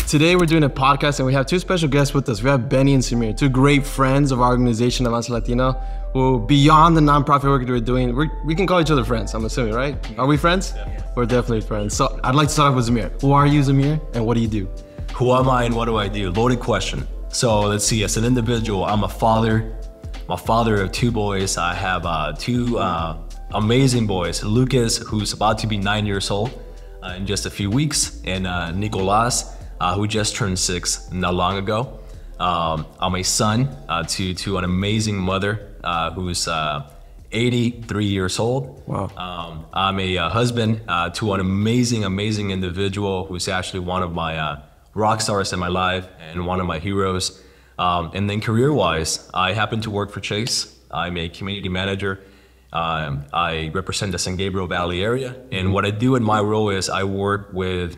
Today we're doing a podcast and we have two special guests with us. We have Benny and Zhemyr, two great friends of our organization, Avance Latino, who beyond the nonprofit work that we're doing, we can call each other friends, I'm assuming, right? Are we friends? Yeah. We're definitely friends. So I'd like to start off with Zhemyr. Who are you, Zhemyr, and what do you do? Who am I and what do I do? Loaded question. So let's see, as an individual, I'm a father. I'm a father of two boys. I have two amazing boys. Lucas, who's about to be 9 years old in just a few weeks, and Nicolas, who just turned 6 not long ago. I'm a son to an amazing mother who's 83 years old. Wow. I'm a husband to an amazing individual who's actually one of my rock stars in my life and one of my heroes. And then career-wise, I happen to work for Chase. I'm a community manager. I represent the San Gabriel Valley area. And what I do in my role is I work with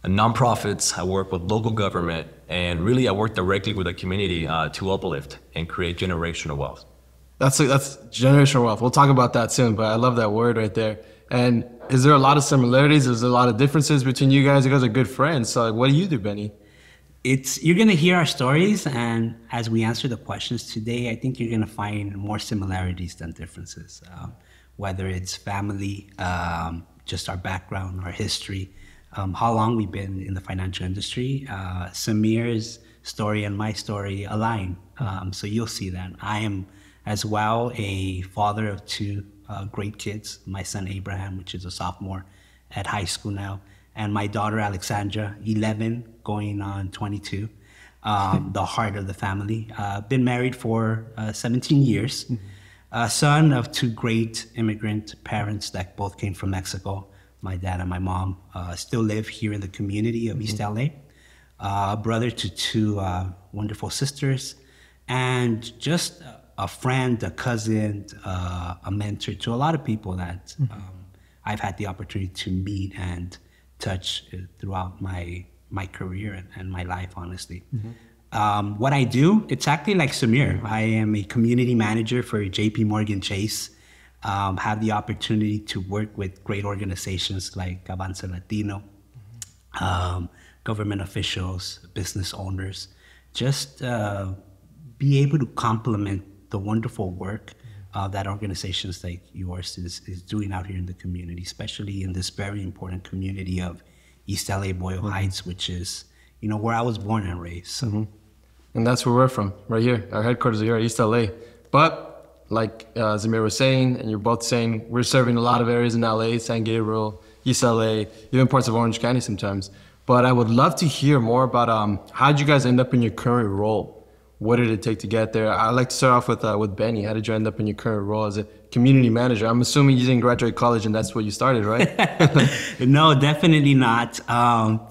nonprofits, I work with local government, and really I work directly with the community to uplift and create generational wealth. That's generational wealth. We'll talk about that soon, but I love that word right there. And is there a lot of similarities? Is there a lot of differences between you guys? You guys are good friends. So what do you do, Benny? You're gonna hear our stories, and as we answer the questions today, I think you're gonna find more similarities than differences. Whether it's family, just our background, our history, how long we've been in the financial industry. Zhemyr's story and my story align, so you'll see that. I am as well a father of two great kids. My son Abraham, which is a sophomore at high school now, and my daughter Alexandra, 11, going on 22, the heart of the family. Been married for 17 years. Son of two great immigrant parents that both came from Mexico. My dad and my mom still live here in the community of East LA. Brother to two wonderful sisters, and just a friend, a cousin, a mentor to a lot of people that I've had the opportunity to meet and touch throughout my career and my life, honestly. What I do, it's actually like Zhemyr. I am a community manager for JP Chase. Have the opportunity to work with great organizations like Avance Latino, government officials, business owners, just be able to complement the wonderful work that organizations like yours is doing out here in the community, especially in this very important community of East LA, Boyle Heights, which is, where I was born and raised. So. And that's where we're from, right here. Our headquarters are here at East LA. But like Zhemyr was saying, and you're both saying, we're serving a lot of areas in LA, San Gabriel, East LA, even parts of Orange County sometimes. But I would love to hear more about how did you guys end up in your current role? What did it take to get there? I'd like to start off with Benny. How did you end up in your current role as a community manager? I'm assuming you didn't graduate college and that's what you started, right? No, definitely not.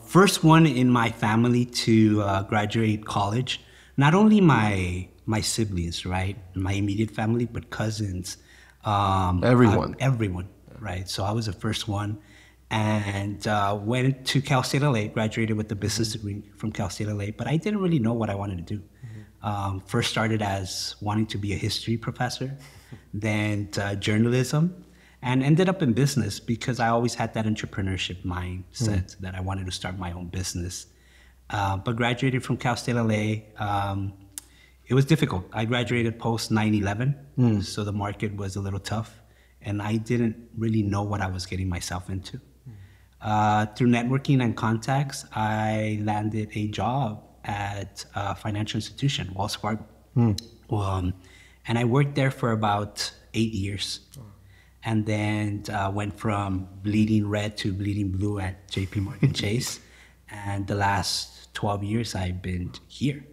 First one in my family to graduate college. Not only my siblings, right? My immediate family, but cousins. Everyone, right? So I was the first one. And went to Cal State LA, graduated with a business degree from Cal State LA, but I didn't really know what I wanted to do. First started as wanting to be a history professor, then journalism, and ended up in business because I always had that entrepreneurship mindset that I wanted to start my own business. But graduated from Cal State LA, it was difficult. I graduated post 9/11, so the market was a little tough, and I didn't really know what I was getting myself into. Through networking and contacts, I landed a job at a financial institution, Wells Fargo. And I worked there for about 8 years. And then went from bleeding red to bleeding blue at JP Chase. And the last 12 years I've been here.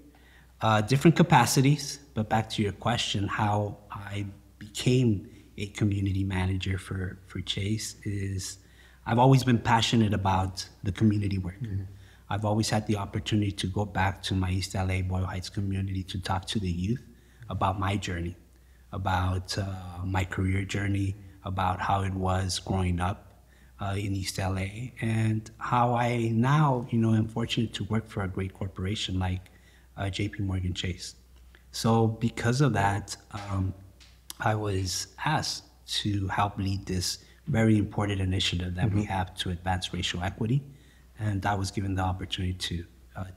Different capacities, but back to your question, how I became a community manager for Chase is I've always been passionate about the community work. I've always had the opportunity to go back to my East LA, Boyle Heights community to talk to the youth about my journey, about my career journey, about how it was growing up in East LA, and how I now, am fortunate to work for a great corporation like JP Chase. So because of that, I was asked to help lead this very important initiative that we have to advance racial equity and I was given the opportunity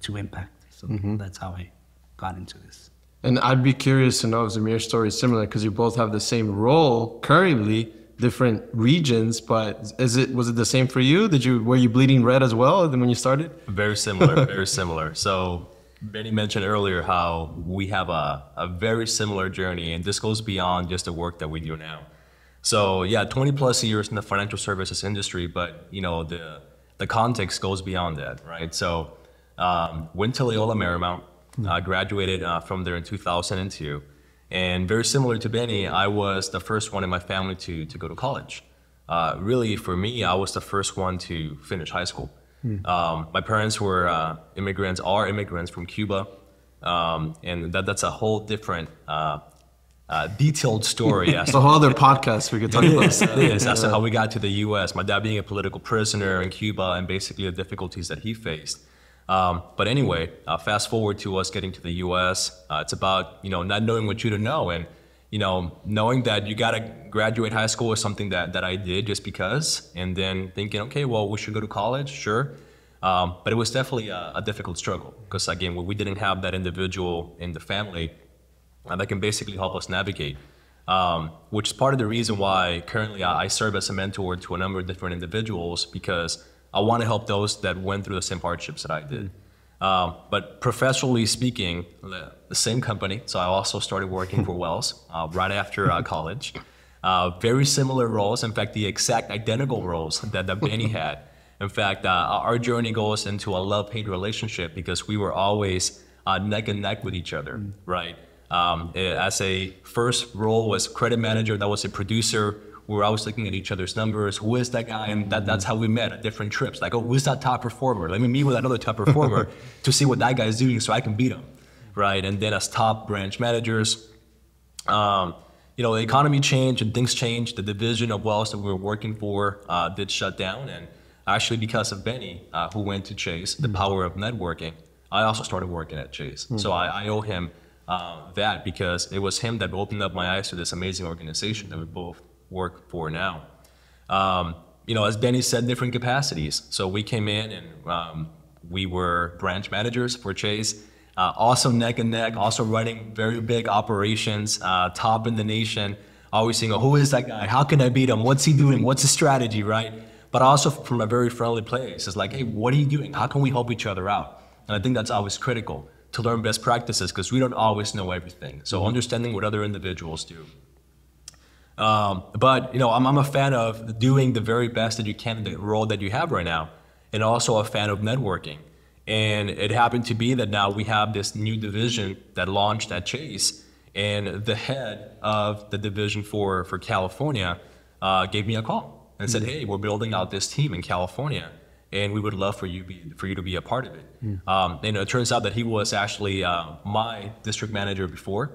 to impact. So that's how I got into this. And I'd be curious to know if Zhemyr's story is similar, because you both have the same role currently, different regions, but was it the same for you? Were you bleeding red as well when you started? Very similar, very similar. So Benny mentioned earlier how we have a very similar journey, and this goes beyond just the work that we do now. So yeah, 20 plus years in the financial services industry, but you know, the context goes beyond that, right? So went to Loyola Marymount, graduated from there in 2002. And very similar to Benny, I was the first one in my family to go to college. Really, for me, I was the first one to finish high school. My parents are immigrants from Cuba. And that's a whole different detailed story. It's a whole other podcast we could talk about. It is. As to how we got to the U.S. My dad being a political prisoner in Cuba and basically the difficulties that he faced. But anyway, fast forward to us getting to the U.S. It's about, you know, not knowing what you don't know, and, you know, knowing that you got to graduate high school is something that I did just because, and then thinking, okay, well, we should go to college, sure. But it was definitely a difficult struggle because, again, we didn't have that individual in the family that can basically help us navigate, which is part of the reason why currently I serve as a mentor to a number of different individuals, because I want to help those that went through the same hardships that I did. But professionally speaking, the same company, so I also started working for Wells right after college. Very similar roles, in fact, the exact identical roles that Benny had. In fact, our journey goes into a love-hate relationship because we were always neck and neck with each other, right? As a first role was credit manager, that was a producer. We were always looking at each other's numbers. Who is that guy? And that's how we met at different trips. Like, oh, who's that top performer? Let me meet with another top performer to see what that guy's doing so I can beat him, right? And then as top branch managers, you know, the economy changed and things changed. The division of Wells that we were working for did shut down. And actually, because of Benny, who went to Chase, the power of networking, I also started working at Chase. So I owe him that, because it was him that opened up my eyes to this amazing organization that we both work for now. You know, as Benny said, different capacities. So we came in and we were branch managers for Chase, also neck and neck, also running very big operations, top in the nation, always saying, oh, who is that guy? How can I beat him? What's he doing? What's his strategy, right? But also from a very friendly place. It's like, hey, what are you doing? How can we help each other out? And I think that's always critical to learn best practices, because we don't always know everything. So understanding what other individuals do. But, you know, I'm a fan of doing the very best that you can in the role that you have right now, and also a fan of networking. And it happened to be that now we have this new division that launched at Chase, and the head of the division for California gave me a call and said, hey, we're building out this team in California, and we would love for you to be a part of it. And it turns out that he was actually my district manager before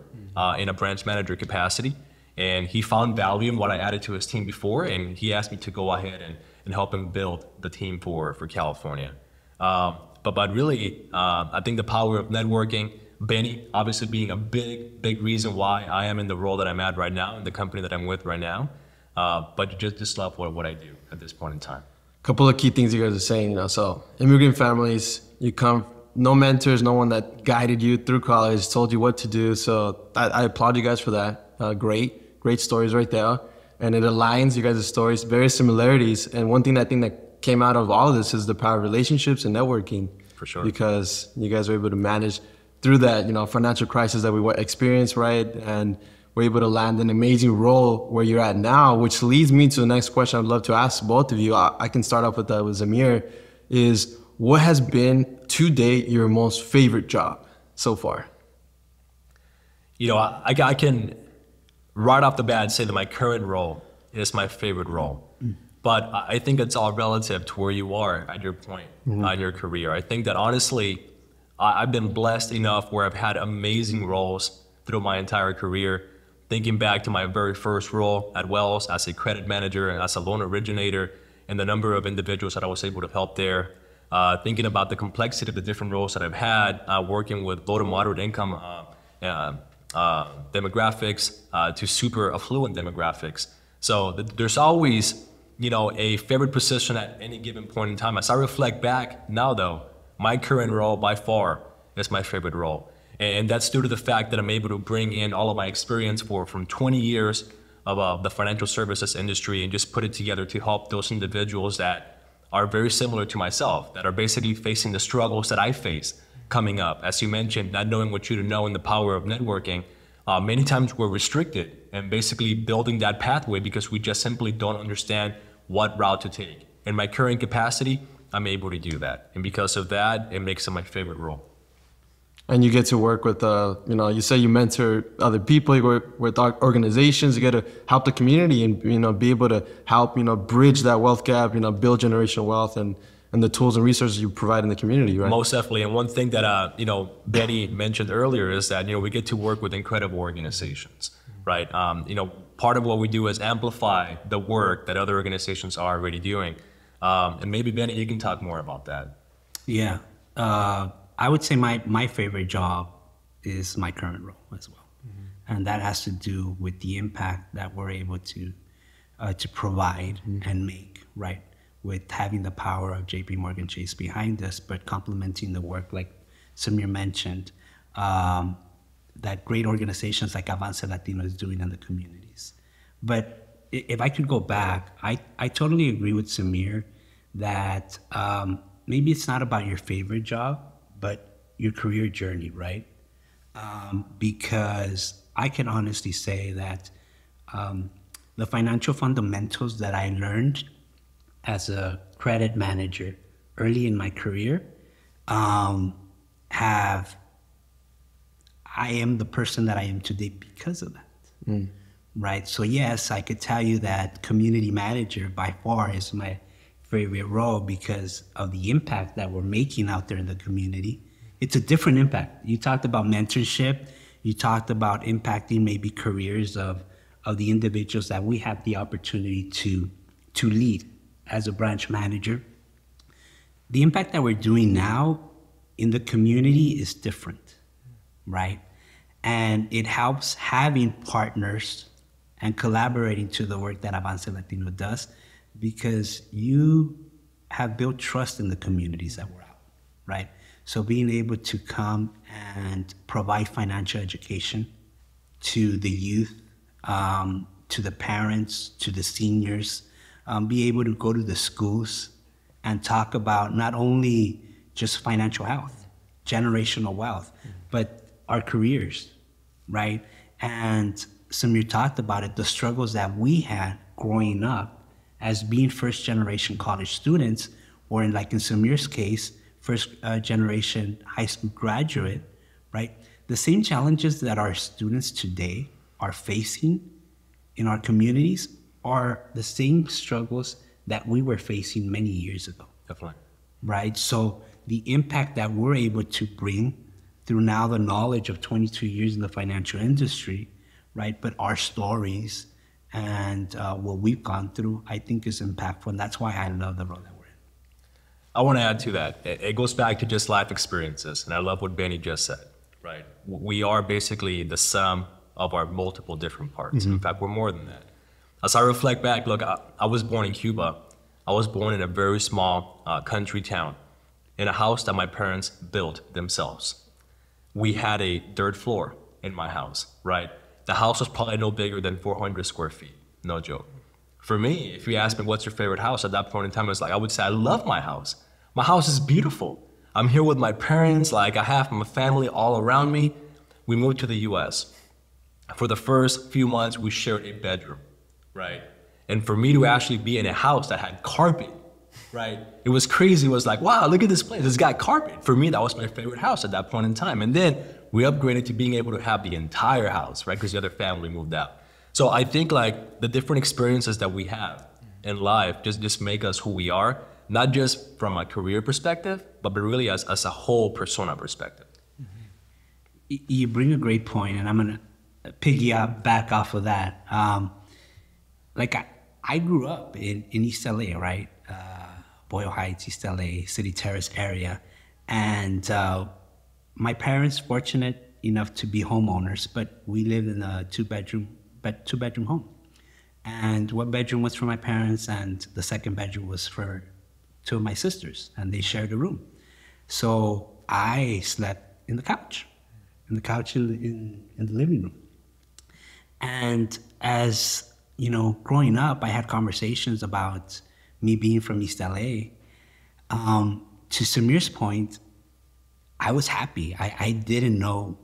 in a branch manager capacity. And he found value in what I added to his team before, and he asked me to go ahead and help him build the team for California. But really, I think the power of networking, Benny obviously being a big reason why I am in the role that I'm at right now, in the company that I'm with right now, but just love what I do at this point in time. A couple of key things you guys are saying, you know, so immigrant families, you come, no mentors, no one that guided you through college, told you what to do, so I applaud you guys for that. Great stories right there. And it aligns you guys' stories, various similarities. And one thing I think that came out of all of this is the power of relationships and networking. For sure. Because you guys were able to manage through that, you know, financial crisis that we experienced, right? And we're able to land an amazing role where you're at now, which leads me to the next question I'd love to ask both of you. I can start off with Zhemyr, is what has been to date your most favorite job so far? You know, I can right off the bat say that my current role is my favorite role. But I think it's all relative to where you are at your point in your career. I think that honestly, I've been blessed enough where I've had amazing roles through my entire career. Thinking back to my very first role at Wells as a credit manager and as a loan originator, and the number of individuals that I was able to help there. Thinking about the complexity of the different roles that I've had, working with low to moderate income demographics to super affluent demographics. So there's always a favorite position at any given point in time. As I reflect back now, though, my current role by far is my favorite role. And that's due to the fact that I'm able to bring in all of my experience from 20 years of the financial services industry and just put it together to help those individuals that are very similar to myself, that are basically facing the struggles that I face coming up. As you mentioned, not knowing what you to know and the power of networking. Many times we're restricted and basically building that pathway because we just simply don't understand what route to take. In my current capacity, I'm able to do that. And because of that, it makes it my favorite role. And you get to work with, you say you mentor other people, you work with organizations, you get to help the community and, be able to help, bridge that wealth gap, build generational wealth and the tools and resources you provide in the community, right? Most definitely. And one thing that, Benny mentioned earlier is that, we get to work with incredible organizations, right? Part of what we do is amplify the work that other organizations are already doing. And maybe, Benny, you can talk more about that. Yeah. I would say my favorite job is my current role as well. And that has to do with the impact that we're able to provide and make, right? With having the power of JP Morgan Chase behind us, but complementing the work like Zhemyr mentioned, that great organizations like Avance Latino is doing in the communities. But if I could go back, I totally agree with Zhemyr that maybe it's not about your favorite job, but your career journey, right? Because I can honestly say that the financial fundamentals that I learned as a credit manager early in my career I am the person that I am today because of that, right? So yes, I could tell you that community manager by far is my favorite role because of the impact that we're making out there in the community. It's a different impact. You talked about mentorship. You talked about impacting maybe careers of the individuals that we have the opportunity to lead as a branch manager. The impact that we're doing now in the community is different, right? And it helps having partners and collaborating to the work that Avance Latino does, because you have built trust in the communities that we're out, right? So being able to come and provide financial education to the youth, to the parents, to the seniors, be able to go to the schools and talk about not only just financial health, generational wealth, but our careers, right? And Zhemyr talked about it, the struggles that we had growing up as being first generation college students, or in Zhemyr's case, first generation high school graduate, right? The same challenges that our students today are facing in our communities are the same struggles that we were facing many years ago. Definitely. Right? So the impact that we're able to bring through now the knowledge of 22 years in the financial industry, right? But our stories and what we've gone through, I think is impactful. And that's why I love the role that we're in. I want to add to that. It goes back to just life experiences. And I love what Benny just said, right? We are basically the sum of our multiple different parts. In fact, we're more than that. As I reflect back, look, I was born in Cuba. I was born in a very small country town in a house that my parents built themselves. We had a dirt floor in my house, right? The house was probably no bigger than 400 square feet, no joke. For me, if you ask me what's your favorite house at that point in time, it's I would say I love my house. My house is beautiful. I'm here with my parents, I have my family all around me. We moved to the US. For the first few months, we shared a bedroom, right? And for me to actually be in a house that had carpet, right? It was crazy. It was wow, look at this place. It's got carpet. For me, that was my favorite house at that point in time. And then we upgraded to being able to have the entire house, right? Because the other family moved out. So I think the different experiences that we have in life just make us who we are, not just from a career perspective, but really as a whole persona perspective. You bring a great point, and I'm going to piggyback off of that. I grew up in East LA, right? Boyle Heights, East LA, City Terrace area. And my parents fortunate enough to be homeowners, but we lived in a two-bedroom home. And one bedroom was for my parents, and the second bedroom was for two of my sisters, and they shared a room. So I slept in the couch in the living room. And as you know, growing up, I had conversations about me being from East LA. To Zhemyr's point, I was happy. I didn't know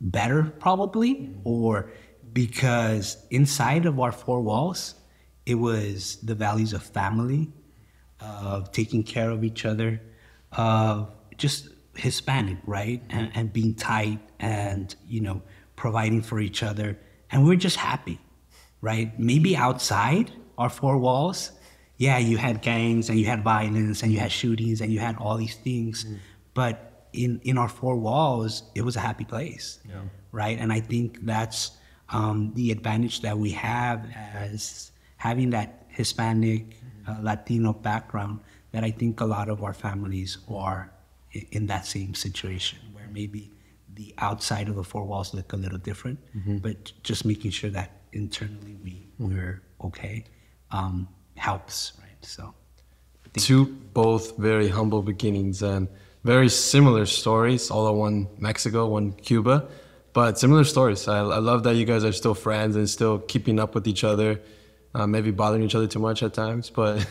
better, probably, or because inside of our four walls, it was the values of family, of taking care of each other, of just Hispanic, right? And being tight and, you know, providing for each other. And we're just happy, right? Maybe outside our four walls, yeah, you had gangs and you had violence and you had shootings and you had all these things. But in our four walls, it was a happy place, right? And I think that's the advantage that we have as having that Hispanic, Latino background, that I think a lot of our families are in that same situation, where maybe the outside of the four walls look a little different, but just making sure that internally we're okay helps, right? So two both very humble beginnings and very similar stories, although one Mexico, one Cuba, but similar stories. I love that you guys are still friends and still keeping up with each other, maybe bothering each other too much at times, but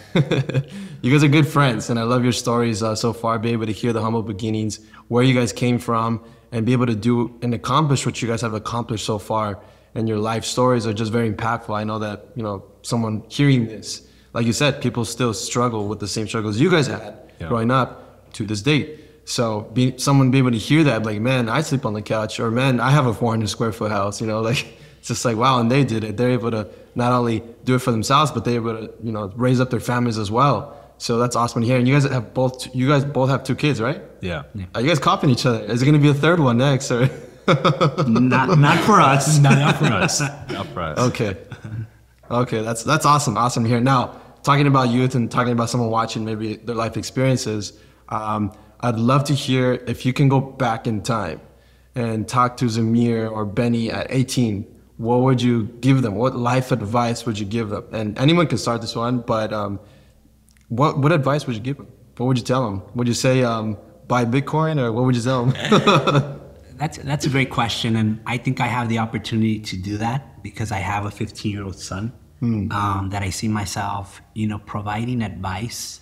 you guys are good friends, and I love your stories so far, be able to hear the humble beginnings, where you guys came from, and be able to do and accomplish what you guys have accomplished so far. And your life stories are just very impactful. I know that, you know, someone hearing this, like you said, people still struggle with the same struggles you guys had growing up to this date. So someone be able to hear that, like, man, I sleep on the couch, or man, I have a 400 square foot house, you know, like, it's just like, wow, and they did it. They're able to not only do it for themselves, but they're able to, you know, raise up their families as well. So that's awesome to hear. And you guys both have two kids, right? Yeah. Are you guys copying each other? Is it going to be a third one next, or? not for us. Not for us. Not for us. Okay, that's awesome. Awesome to hear. Now, talking about youth and talking about someone watching maybe their life experiences, I'd love to hear if you can go back in time and talk to Zhemyr or Benny at 18. What would you give them? What life advice would you give them? And anyone can start this one, but what advice would you give them? What would you tell them? Would you say buy Bitcoin, or what would you tell them? That's a great question, and I think I have the opportunity to do that because I have a 15-year-old son that I see myself, you know, providing advice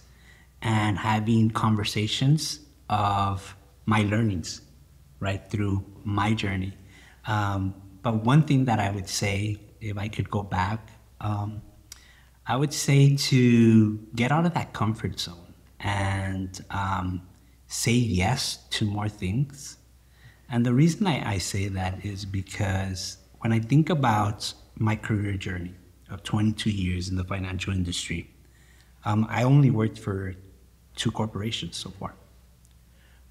and having conversations of my learnings, right, through my journey. But one thing that I would say, if I could go back, I would say to get out of that comfort zone and say yes to more things. And the reason I say that is because when I think about my career journey of 22 years in the financial industry, I only worked for 2 corporations so far,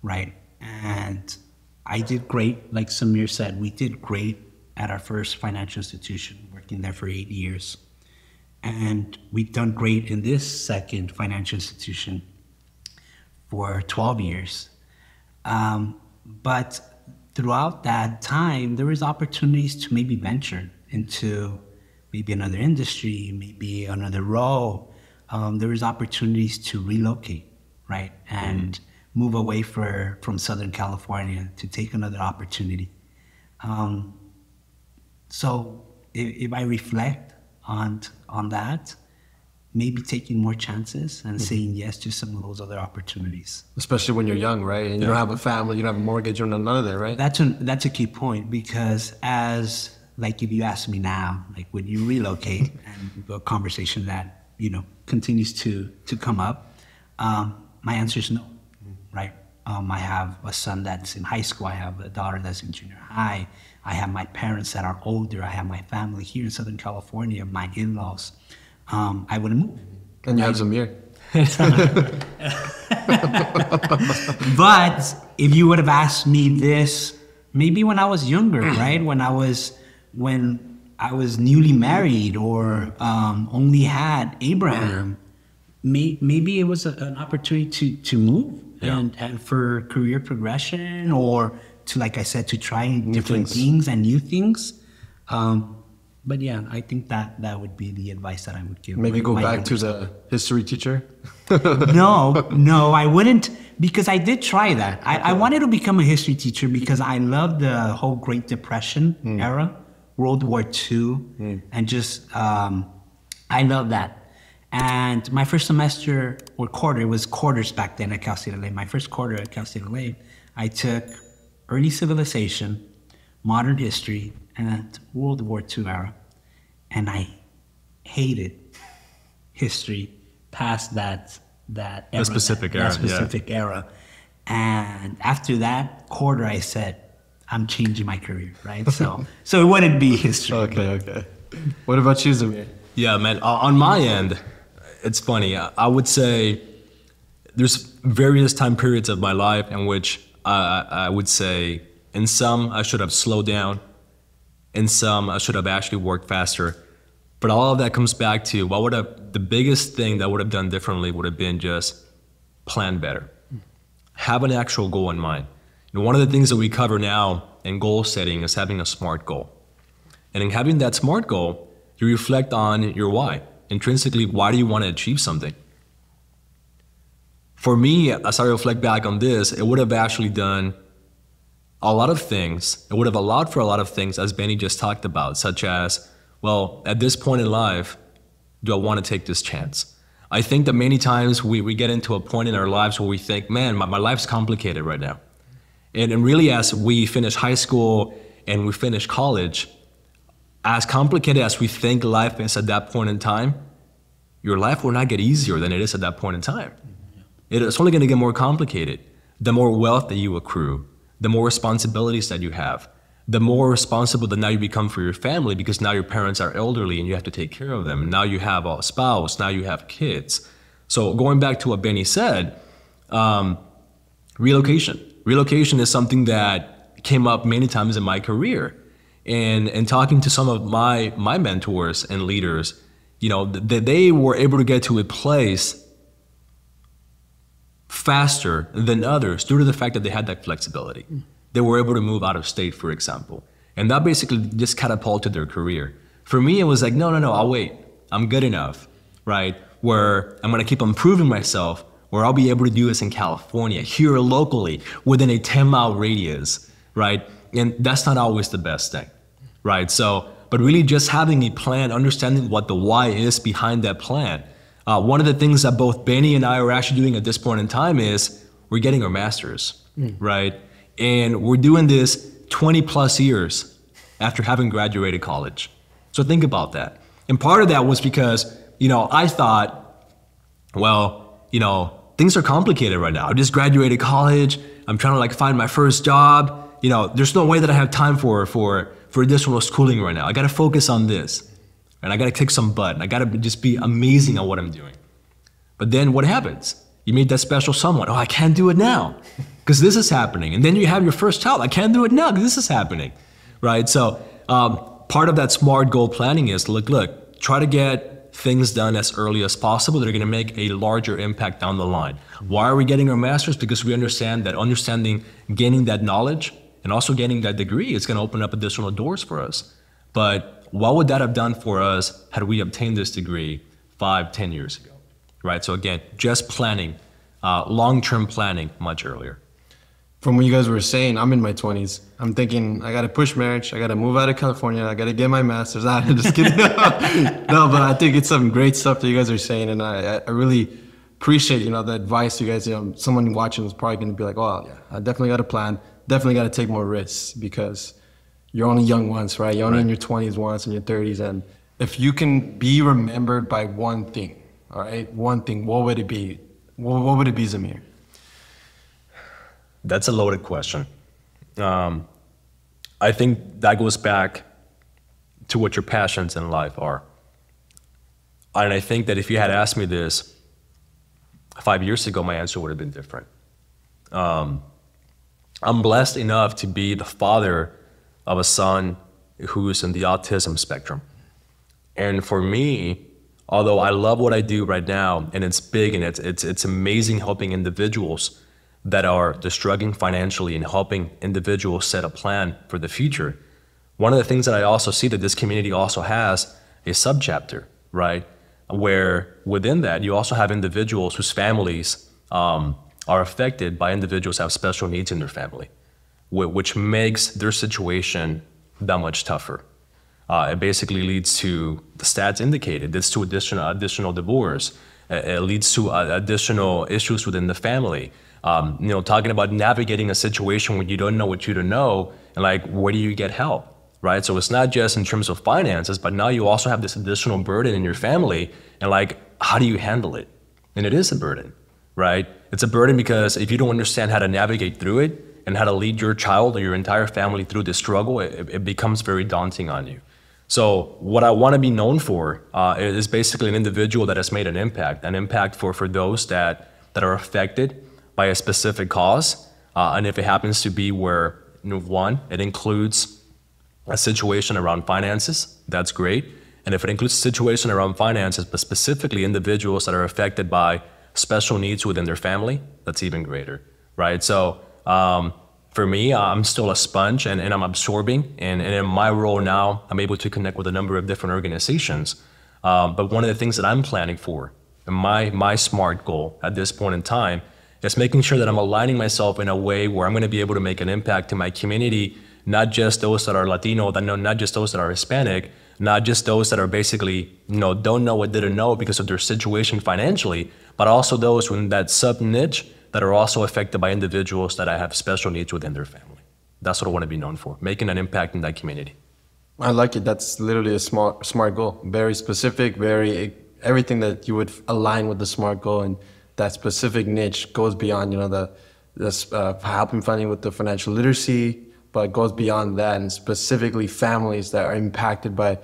right? And I did great, like Zhemyr said, we did great at our first financial institution, working there for 8 years. And we've done great in this second financial institution for 12 years. But throughout that time, there was opportunities to maybe venture into maybe another industry, maybe another role. There was opportunities to relocate, right? And move away from Southern California to take another opportunity. So if I reflect on that, maybe taking more chances and saying yes to some of those other opportunities. Especially when you're young, right? And you don't have a family, you don't have a mortgage, or none of that, right? That's a key point, because like if you ask me now, like would you relocate, and a conversation that, you know, continues to come up, my answer is no, right? I have a son that's in high school, I have a daughter that's in junior high, I have my parents that are older, I have my family here in Southern California, my in-laws. I wouldn't move. And you have Zhemyr. But if you would have asked me this, maybe when I was younger, right? When I was newly married, or only had Abraham, maybe it was an opportunity to move and for career progression, or to, like I said, to try different things and new things. But yeah, I think that would be the advice that I would give. Maybe go my back to younger the history teacher. No, I wouldn't, because I did try that. I wanted to become a history teacher because I loved the whole Great Depression era, World War II, and just, I love that. And my first semester or quarter, it was quarters back then at Cal State LA. My first quarter at Cal State LA, I took early civilization, modern history, and World War II era. And I hated history past that era, specific era, that specific era. And after that quarter, I said, I'm changing my career, right? So it wouldn't be history. Okay. What about you, Zhemyr? Yeah, man. On my end, it's funny. I would say there's various time periods of my life in which I would say, in some I should have slowed down, in some I should have actually worked faster. But all of that comes back to the biggest thing that I would have done differently would have been just plan better. Have an actual goal in mind. You know, one of the things that we cover now in goal setting is having a SMART goal. And in having that SMART goal, you reflect on your why. Intrinsically, why do you want to achieve something? For me, as I reflect back on this, it would have actually done a lot of things. It would have allowed for a lot of things, as Benny just talked about, such as, well, at this point in life, do I want to take this chance? I think that many times we get into a point in our lives where we think, man, my life's complicated right now. And really, as we finish high school and we finish college, as complicated as we think life is at that point in time, your life will not get easier than it is at that point in time. It's only going to get more complicated. The more wealth that you accrue, the more responsibilities that you have, the more responsible that now you become for your family, because now your parents are elderly and you have to take care of them. And now you have a spouse, now you have kids. So going back to what Benny said, relocation. Relocation is something that came up many times in my career. And talking to some of my mentors and leaders, you know, they were able to get to a place faster than others due to the fact that they had that flexibility. They were able to move out of state, for example. And that basically just catapulted their career. For me, it was like, no, I'll wait. I'm good enough, right? Where I'm gonna keep improving myself, where I'll be able to do this in California, here locally, within a 10-mile radius, right? And that's not always the best thing, right? So, but really just having a plan, understanding what the why is behind that plan. One of the things that both Benny and I are actually doing at this point in time is we're getting our masters, right? And we're doing this 20 plus years after having graduated college. So think about that. And part of that was because, you know, I thought, well, you know, things are complicated right now. I just graduated college. I'm trying to like find my first job. You know, there's no way that I have time for additional schooling right now. I got to focus on this. And I got to kick some butt. And I got to just be amazing at what I'm doing. But then what happens? You meet that special someone. Oh, I can't do it now because this is happening. And then you have your first child. I can't do it now because this is happening, right? So part of that SMART goal planning is look, try to get things done as early as possible that are going to make a larger impact down the line. Why are we getting our masters? Because we understand that gaining that knowledge and also getting that degree is going to open up additional doors for us. But what would that have done for us had we obtained this degree 5-10 years ago, right? So again, just planning, long-term planning much earlier. From what you guys were saying, I'm in my 20s. I'm thinking, I got to push marriage. I got to move out of California. I got to get my master's. I'm just kidding. No, but I think it's some great stuff that you guys are saying. And I really appreciate, you know, the advice you guys, you know, someone watching is probably going to be like, oh, yeah, I definitely got to plan. Definitely got to take more risks because you're only young once, right? You're only in your 20s once, in your 30s. And if you can be remembered by one thing, all right, one thing, what would it be? What would it be, Zhemyr? That's a loaded question. I think that goes back to what your passions in life are. And I think that if you had asked me this 5 years ago, my answer would have been different. I'm blessed enough to be the father of a son who is in the autism spectrum. And for me, although I love what I do right now, and it's big and it's amazing helping individuals that are struggling financially and helping individuals set a plan for the future, One of the things that I also see that this community also has a subchapter, right? Where within that, you also have individuals whose families are affected by individuals who have special needs in their family, which makes their situation that much tougher. It basically leads to, the stats indicated, this to additional divorce. It leads to additional issues within the family. Talking about navigating a situation when you don't know what you don't know, and like, where do you get help, right? So it's not just in terms of finances, but now you also have this additional burden in your family, and like, how do you handle it? And it is a burden, right? It's a burden because if you don't understand how to navigate through it and how to lead your child or your entire family through this struggle, it becomes very daunting on you. So what I want to be known for is basically an individual that has made an impact for those that are affected by a specific cause. And if it happens to be where, one, it includes a situation around finances, that's great. And if it includes a situation around finances, but specifically individuals that are affected by special needs within their family, that's even greater, right? So for me, I'm still a sponge and I'm absorbing. And in my role now, I'm able to connect with a number of different organizations. But one of the things that I'm planning for, and my SMART goal at this point in time, is making sure that I'm aligning myself in a way where I'm going to be able to make an impact to my community, not just those that are Latino, not just those that are Hispanic, not just those that are basically, don't know what didn't know because of their situation financially, but also those in that sub-niche that are also affected by individuals that have special needs within their family. That's what I want to be known for, making an impact in that community. I like it. That's literally a smart goal. Very specific, everything that you would align with the SMART goal, and that specific niche goes beyond, helping funding with the financial literacy, but goes beyond that, and specifically families that are impacted by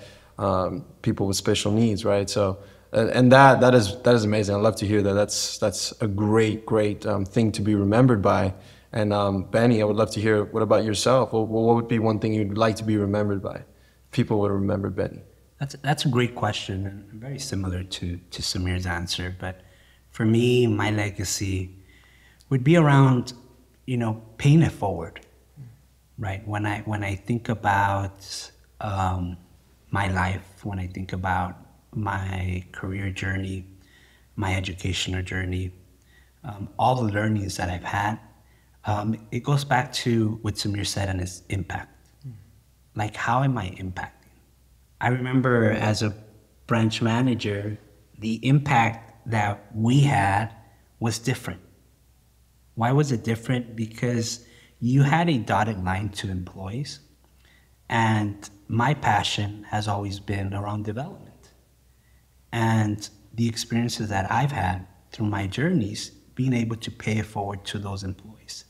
people with special needs, right? So, and that is amazing. I love to hear that. That's a great thing to be remembered by. And Benny, I would love to hear, what about yourself? What would be one thing you'd like to be remembered by? People would remember Benny. That's a great question, and very similar to Zhemyr's answer. But for me, my legacy would be around, paying it forward, right? When I think about my life, when I think about my career journey, my educational journey, all the learnings that I've had, it goes back to what Zhemyr said and his impact. Like, how am I impacting? I remember as a branch manager, the impact that we had was different. Why was it different? Because you had a dotted line to employees, and my passion has always been around development. And the experiences that I've had through my journeys, being able to pay it forward to those employees.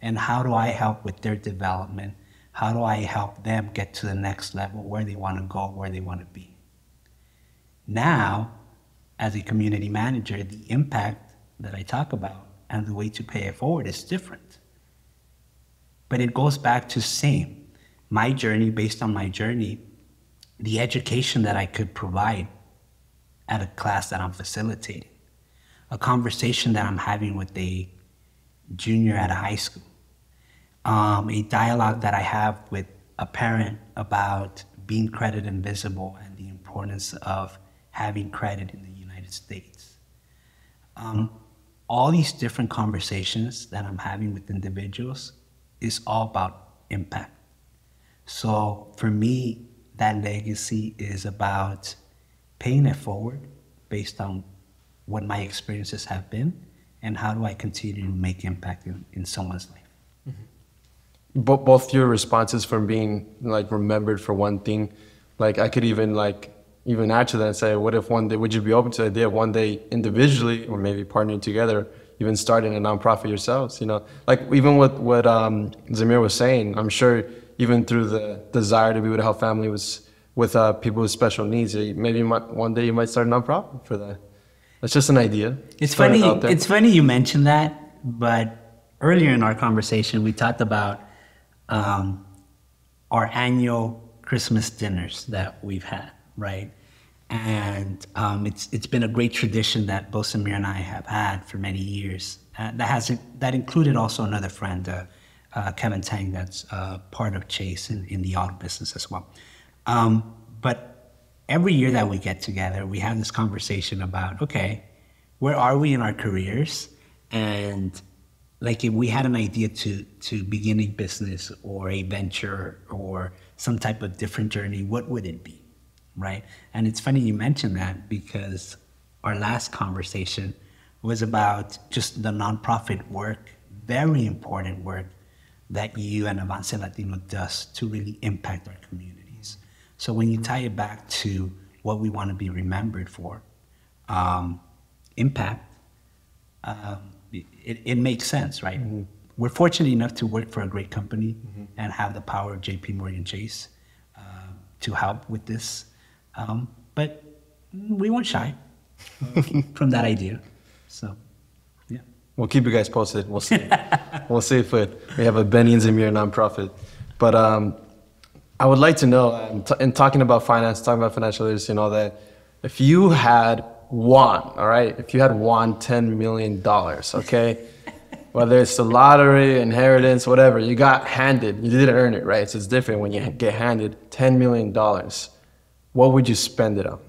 And how do I help with their development? How do I help them get to the next level, where they want to go, where they want to be? Now, as a community manager, the impact that I talk about and the way to pay it forward is different. But it goes back to same. My journey, based on my journey, the education that I could provide at a class that I'm facilitating, a conversation that I'm having with a junior at a high school, a dialogue that I have with a parent about being credit invisible and the importance of having credit in the United States. All these different conversations that I'm having with individuals is all about impact. So for me, that legacy is about paying it forward based on what my experiences have been, and how do I continue to make impact in someone's life. Mm-hmm. Both your responses from being remembered for one thing, I could even add to that and say, what if one day, would you be open to the idea of one day individually, or maybe partnering together, even starting a nonprofit yourselves? Even with what Zhemyr was saying, I'm sure even through the desire to be able to help families with people with special needs, maybe one day you might start a nonprofit for that. That's just an idea. It's funny. It's funny you mentioned that, but earlier in our conversation, we talked about our annual Christmas dinners that we've had, right? And it's been a great tradition that both Zhemyr and I have had for many years. That included also another friend, Kevin Tang, that's part of Chase in the auto business as well. But every year that we get together, we have this conversation about, okay, where are we in our careers? And like if we had an idea to begin a business or a venture or some type of different journey, what would it be, right? And it's funny you mentioned that because our last conversation was about just the nonprofit work, very important work that you and Avance Latino does to really impact our communities. So when you tie it back to what we want to be remembered for, impact, it makes sense, right? Mm-hmm. We're fortunate enough to work for a great company mm-hmm. and have the power of JP Morgan Chase to help with this. But we weren't shy from that idea. So, yeah. We'll keep you guys posted. We'll see. We'll see if we have a Benny and Zhemyr nonprofit. But I would like to know, in talking about finance, talking about financial literacy and all that, if you had won, all right? If you had won $10 million, okay? Whether it's the lottery, inheritance, whatever, you got handed, you didn't earn it, right? So it's different when you get handed $10 million. What would you spend it on?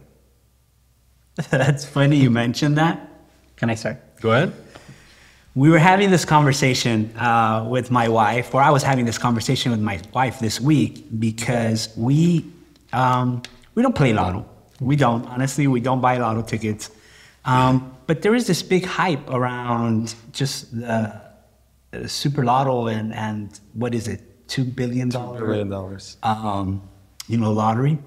That's funny you mentioned that. Can I start? Go ahead. We were having this conversation with my wife, or I was having this conversation with my wife this week because we don't play lotto. We don't. Honestly, we don't buy lotto tickets. But there is this big hype around just the super lotto and what is it, $2 billion? $2 billion. Lottery.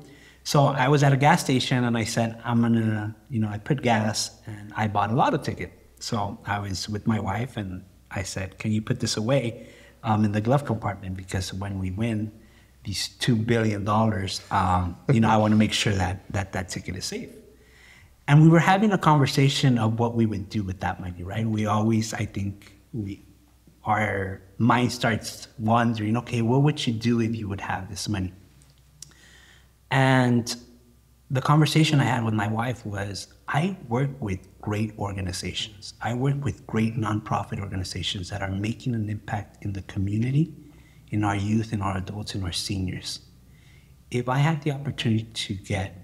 So I was at a gas station and I said, I put gas and I bought a lotto ticket. So I was with my wife and I said, can you put this away in the glove compartment? Because when we win these $2 billion, I want to make sure that ticket is safe. And we were having a conversation of what we would do with that money, right? We always, I think, our mind starts wondering, okay, what would you do if you would have this money? And the conversation I had with my wife was, I work with great organizations. I work with great nonprofit organizations that are making an impact in the community, in our youth, in our adults, in our seniors. If I had the opportunity to get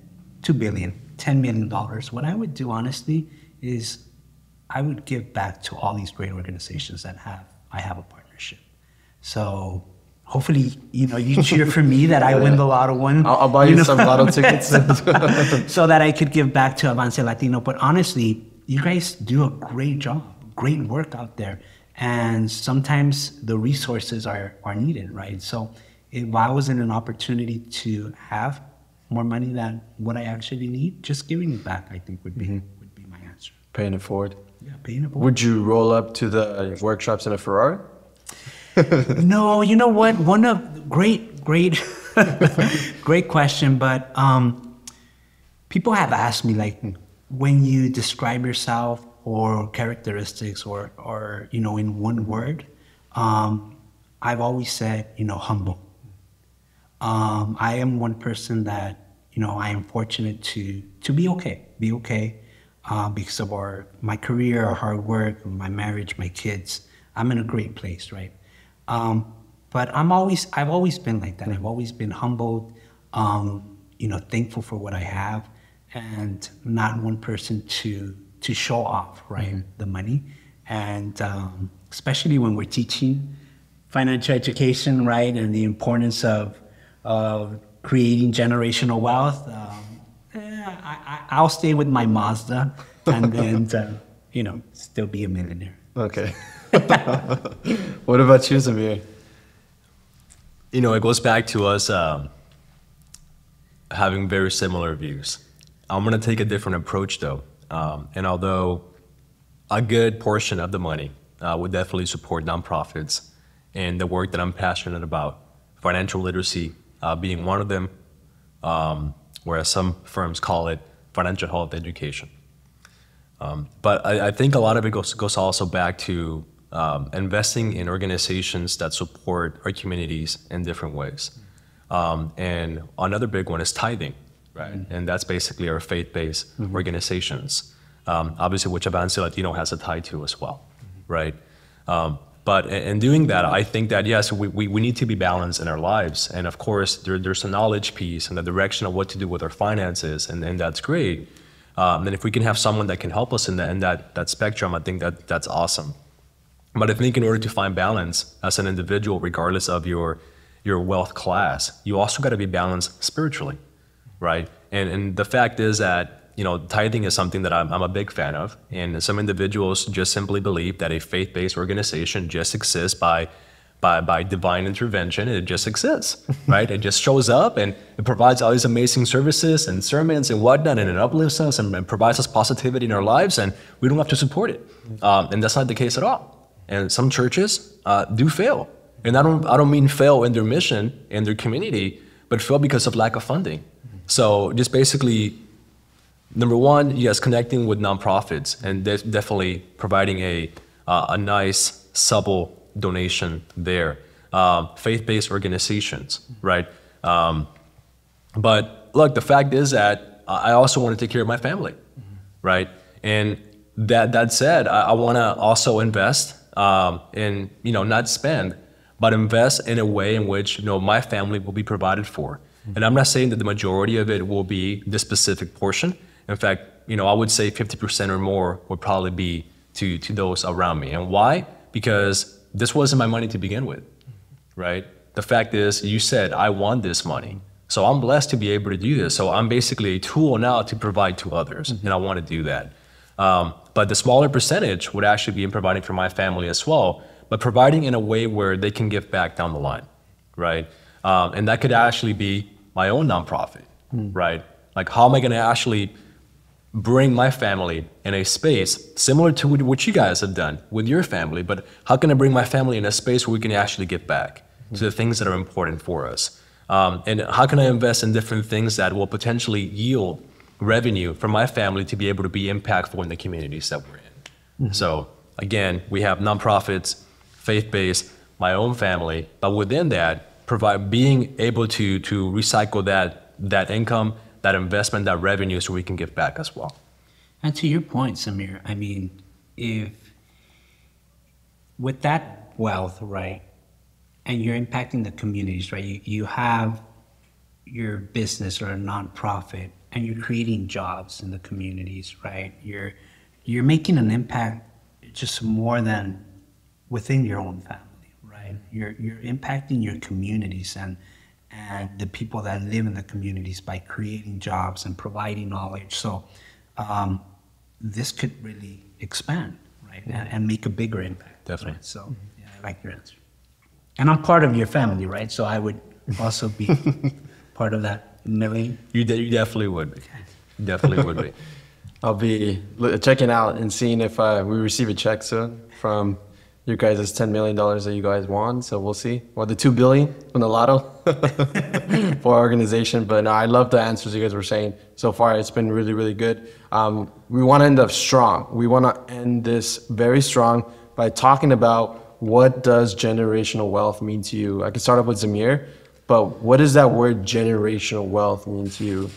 $2 billion, $10 million, what I would do honestly is I would give back to all these great organizations that I have a partnership. So hopefully, you cheer for me that I win the lotto one. I'll buy you some lotto tickets. so that I could give back to Avance Latino. But honestly, you guys do a great job, great work out there. And sometimes the resources are needed, right? So if I was in an opportunity to have more money than what I actually need, just giving it back, I think would be my answer. Paying it forward. Yeah, paying it forward. Would you roll up to the workshops in a Ferrari? No, you know what? Great question. But people have asked me, like, when you describe yourself or characteristics or in one word, I've always said, humble. I am one person that, I am fortunate to be okay because of my career, our hard work, my marriage, my kids. I'm in a great place, right? But I've always been like that. I've always been humbled, thankful for what I have, and not one person to show off, right? Mm-hmm. The money, and especially when we're teaching financial education, right, and the importance of creating generational wealth. I'll stay with my Mazda, and then still be a millionaire. Okay. What about you, Zhemyr? It goes back to us having very similar views. I'm going to take a different approach, though. And although a good portion of the money would definitely support nonprofits and the work that I'm passionate about, financial literacy being one of them, whereas some firms call it financial health education. But I think a lot of it goes also back to investing in organizations that support our communities in different ways. And another big one is tithing, right? Mm-hmm. And that's basically our faith-based mm-hmm. organizations, obviously which Avance Latino has a tie to as well, mm-hmm. right? But in doing that, I think that, yes, we need to be balanced in our lives. And of course, there's a knowledge piece and the direction of what to do with our finances, and that's great. And if we can have someone that can help us in that spectrum, I think that's awesome. But I think in order to find balance as an individual, regardless of your wealth class, you also got to be balanced spiritually, right? And the fact is that, tithing is something that I'm a big fan of. And some individuals just simply believe that a faith-based organization just exists by divine intervention. It just exists, right? It just shows up and it provides all these amazing services and sermons and whatnot, and it uplifts us and provides us positivity in our lives, and we don't have to support it. And that's not the case at all. And some churches do fail. And I don't mean fail in their mission, in their community, but fail because of lack of funding. So just basically, number one, yes, connecting with nonprofits and definitely providing a nice, supple donation there. Faith-based organizations, right? But look, the fact is that I also want to take care of my family, right? And that said, I want to also invest in, not spend, but invest in a way in which, my family will be provided for. And I'm not saying that the majority of it will be this specific portion. In fact, I would say 50% or more would probably be to those around me. And why? Because this wasn't my money to begin with, right? The fact is, you said, I want this money. So I'm blessed to be able to do this. So I'm basically a tool now to provide to others, and I want to do that. But the smaller percentage would actually be in providing for my family as well, but providing in a way where they can give back down the line, right? And that could actually be my own nonprofit, right? Like, how am I going to actually bring my family in a space similar to what you guys have done with your family, but how can I bring my family in a space where we can actually give back to the things that are important for us? And how can I invest in different things that will potentially yield revenue for my family to be able to be impactful in the communities that we're in? So again, we have nonprofits, faith-based, my own family, but within that, being able to recycle that income, that investment, that revenue, so we can give back as well. And to your point, Zhemyr, I mean, if with that wealth, right, and you're impacting the communities, right, you have your business or a nonprofit, and you're creating jobs in the communities, right? You're making an impact just more than within your own family, right? You're impacting your communities and the people that live in the communities by creating jobs and providing knowledge. So this could really expand, right? And make a bigger impact. Definitely. Right? So yeah, I like your answer. And I'm part of your family, right? So I would also be part of that million. You definitely would be. You definitely would be. I'll be checking out and seeing if we receive a check soon from you guys. It's $10 million that you guys won, so we'll see. Or the $2 billion from the lotto for our organization. But no, I love the answers you guys were saying so far. It's been really, really good. We want to end up strong. We want to end this very strong by talking about what does generational wealth mean to you. I can start off with Zhemyr, but what does that word generational wealth mean to you?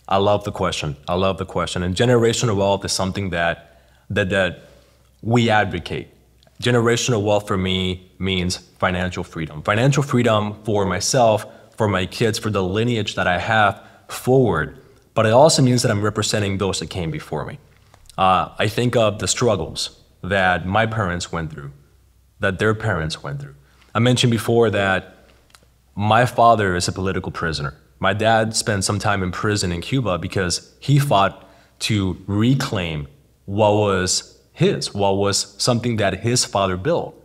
I love the question. I love the question. And generational wealth is something that we advocate. Generational wealth for me means financial freedom. Financial freedom for myself, for my kids, for the lineage that I have forward. But it also means that I'm representing those that came before me. I think of the struggles that my parents went through, that their parents went through. I mentioned before that my father is a political prisoner. My dad spent some time in prison in Cuba because he fought to reclaim what was his, what was something that his father built.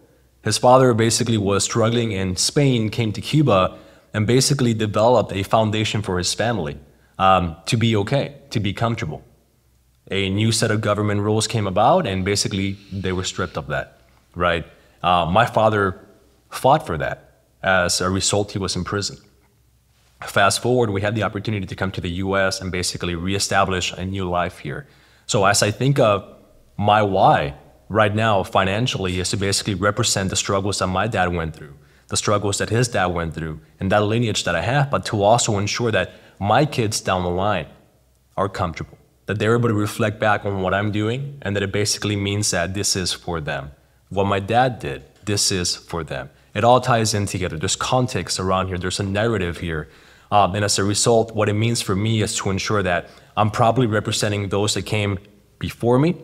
His father basically was struggling in Spain, came to Cuba, and basically developed a foundation for his family to be okay, to be comfortable. A new set of government rules came about, and basically they were stripped of that, right? My father fought for that. As a result, he was in prison. Fast forward, we had the opportunity to come to the US and basically reestablish a new life here. So as I think of my why right now financially is to basically represent the struggles that my dad went through, the struggles that his dad went through, and that lineage that I have, but to also ensure that my kids down the line are comfortable, that they're able to reflect back on what I'm doing, and that it basically means that this is for them. What my dad did this is for them. It all ties in together. There's context around here. There's a narrative here. And as a result, what it means for me is to ensure that I'm probably representing those that came before me.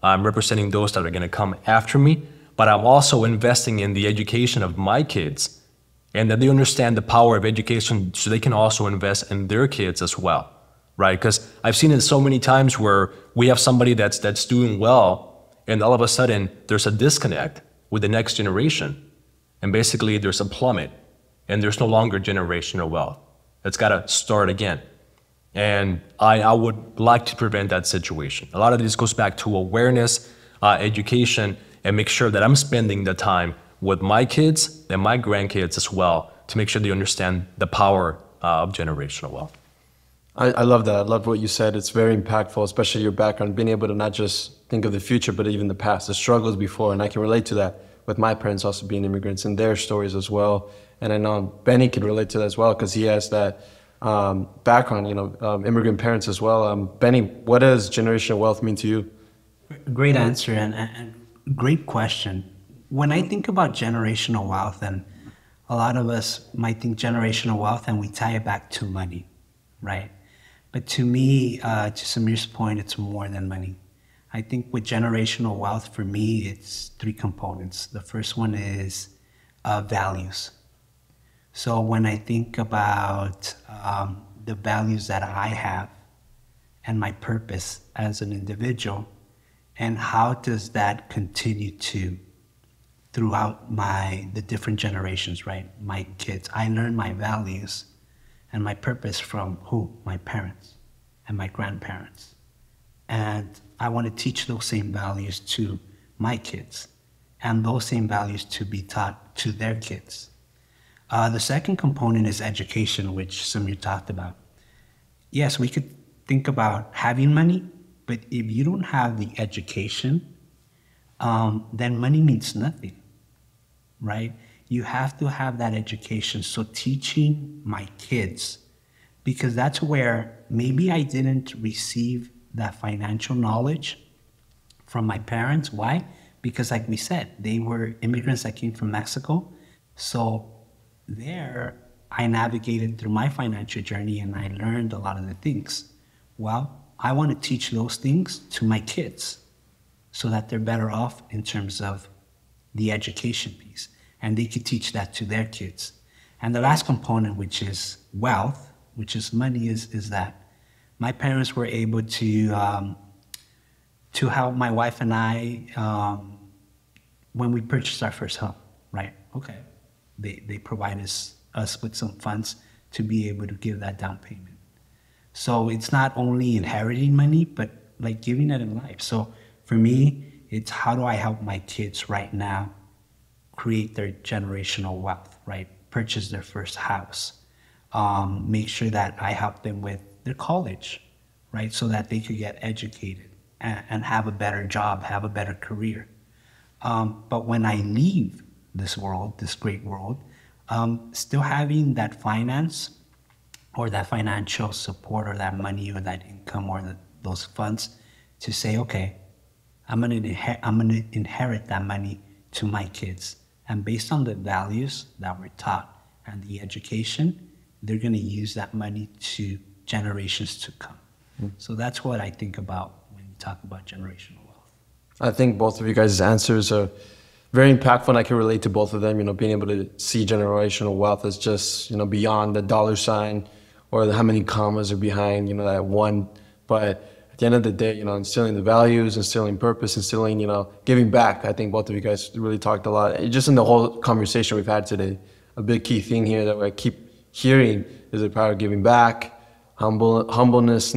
I'm representing those that are going to come after me. But I'm also investing in the education of my kids, and that they understand the power of education so they can also invest in their kids as well, right? Because I've seen it so many times where we have somebody that's doing well, and all of a sudden there's a disconnect with the next generation. And basically there's a plummet, and there's no longer generational wealth. It's got to start again. And I would like to prevent that situation. A lot of this goes back to awareness, education, and make sure that I'm spending the time with my kids and my grandkids as well to make sure they understand the power of generational wealth. I love that. I love what you said. It's very impactful, especially your background, being able to not just think of the future, but even the past, the struggles before. And I can relate to that with my parents also being immigrants and their stories as well. And I know Benny can relate to that as well because he has that background, immigrant parents as well. Benny, what does generational wealth mean to you? Great answer and great question. When I think about generational wealth, and a lot of us might think generational wealth and we tie it back to money, right? But to me, to Zhemyr's point, it's more than money. I think with generational wealth, for me, it's three components. The first one is values. So when I think about the values that I have and my purpose as an individual, and how does that continue to throughout the different generations, right? My kids, I learn my values and my purpose from who? My parents and my grandparents. And I want to teach those same values to my kids and those same values to be taught to their kids. The second component is education, which Zhemyr talked about. Yes, we could think about having money, but if you don't have the education, then money means nothing, right? You have to have that education. So teaching my kids, because that's where maybe I didn't receive that financial knowledge from my parents. Why? Because like we said, they were immigrants that came from Mexico. So there, I navigated through my financial journey and I learned a lot of the things. Well, I want to teach those things to my kids so that they're better off in terms of the education piece. And they could teach that to their kids. And the last component, which is wealth, which is money, is that my parents were able to help my wife and I when we purchased our first home, right? Okay. They provided us with some funds to be able to give that down payment. So it's not only inheriting money, but like giving it in life. So for me, it's how do I help my kids right now create their generational wealth, right? Purchase their first house. Make sure that I help them with their college, right? So that they could get educated and have a better job, have a better career. But when I leave this world, this great world, still having that finance or that financial support or that money or that income or those funds to say, okay, I'm gonna inherit that money to my kids. And based on the values that we're taught and the education, they're gonna use that money to generations to come. So that's what I think about when you talk about generational wealth. I think both of you guys' answers are very impactful, and I can relate to both of them. Being able to see generational wealth as just, beyond the dollar sign or how many commas are behind, that one. But at the end of the day, instilling the values, instilling purpose, instilling, giving back. I think both of you guys really talked a lot. Just in the whole conversation we've had today, a big key thing here that I keep hearing is the power of giving back, humbleness,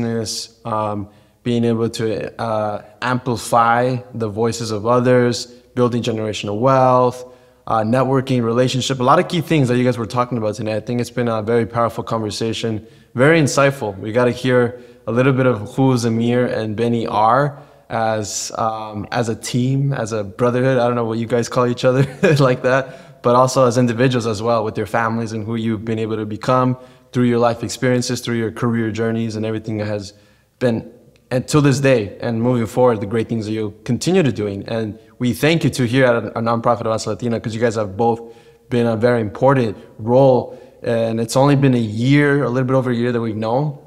being able to amplify the voices of others, building generational wealth, networking, relationship, a lot of key things that you guys were talking about today. I think it's been a very powerful conversation, very insightful. We got to hear a little bit of who Zhemyr and Benny are as a team, as a brotherhood. I don't know what you guys call each other like that, but also as individuals as well, with your families and who you've been able to become through your life experiences, through your career journeys, and everything that has been and till this day and moving forward, the great things that you'll continue to doing. And we thank you too here at a nonprofit Avance Latino, because you guys have both been a very important role. And it's only been a year, a little bit over a year that we've known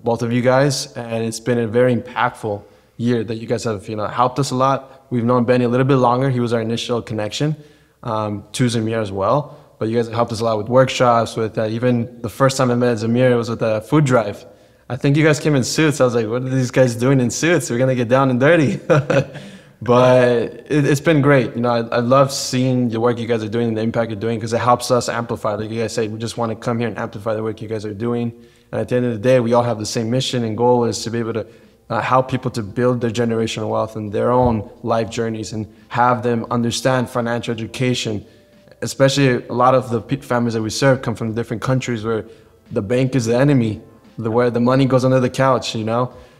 both of you guys, and it's been a very impactful year that you guys have, helped us a lot. We've known Benny a little bit longer. He was our initial connection to Zhemyr as well. But you guys have helped us a lot with workshops, with even the first time I met Zhemyr, it was with a food drive. I think you guys came in suits. I was like, what are these guys doing in suits? We're going to get down and dirty. But it's been great. I love seeing the work you guys are doing and the impact you're doing, because it helps us amplify. Like you guys say, we just want to come here and amplify the work you guys are doing. And at the end of the day, we all have the same mission and goal, is to be able to help people to build their generational wealth in their own life journeys and have them understand financial education. Especially a lot of the families that we serve come from different countries where the bank is the enemy, where the money goes under the couch,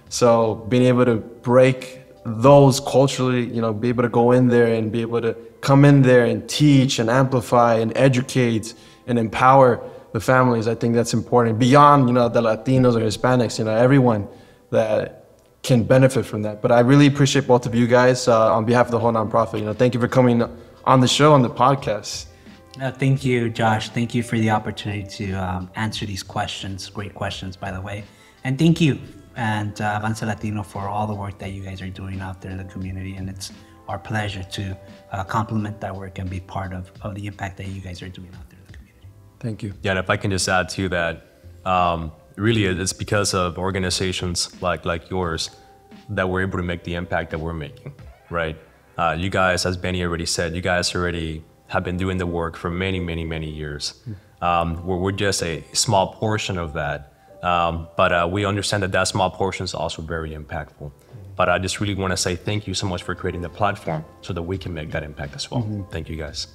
So being able to break those culturally, be able to go in there and be able to come in there and teach and amplify and educate and empower the families, I think that's important. Beyond, the Latinos or Hispanics, everyone that can benefit from that. But I really appreciate both of you guys on behalf of the whole nonprofit. Thank you for coming on the show, on the podcast. Thank you, Josh. Thank you for the opportunity to answer these questions. Great questions, by the way. And thank you and Avance Latino for all the work that you guys are doing out there in the community. And it's our pleasure to complement that work and be part of the impact that you guys are doing out there in the community. Thank you. Yeah, and if I can just add to that, really it's because of organizations like yours that we're able to make the impact that we're making, right? You guys, as Benny already said, you guys already have been doing the work for many, many, many years. We're just a small portion of that. But we understand that small portion is also very impactful. But I just really want to say thank you so much for creating the platform so that we can make that impact as well. Thank you guys.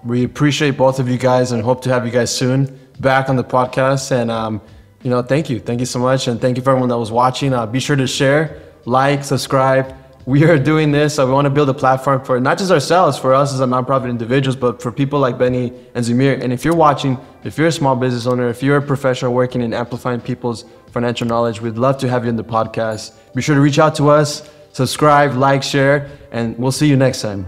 We appreciate both of you guys and hope to have you guys soon back on the podcast. And, thank you. Thank you so much. And thank you for everyone that was watching. Be sure to share, like, subscribe. We are doing this. We want to build a platform for not just ourselves, for us as a nonprofit individuals, but for people like Benny and Zhemyr. And if you're watching, if you're a small business owner, if you're a professional working in amplifying people's financial knowledge, we'd love to have you in the podcast. Be sure to reach out to us, subscribe, like, share, and we'll see you next time.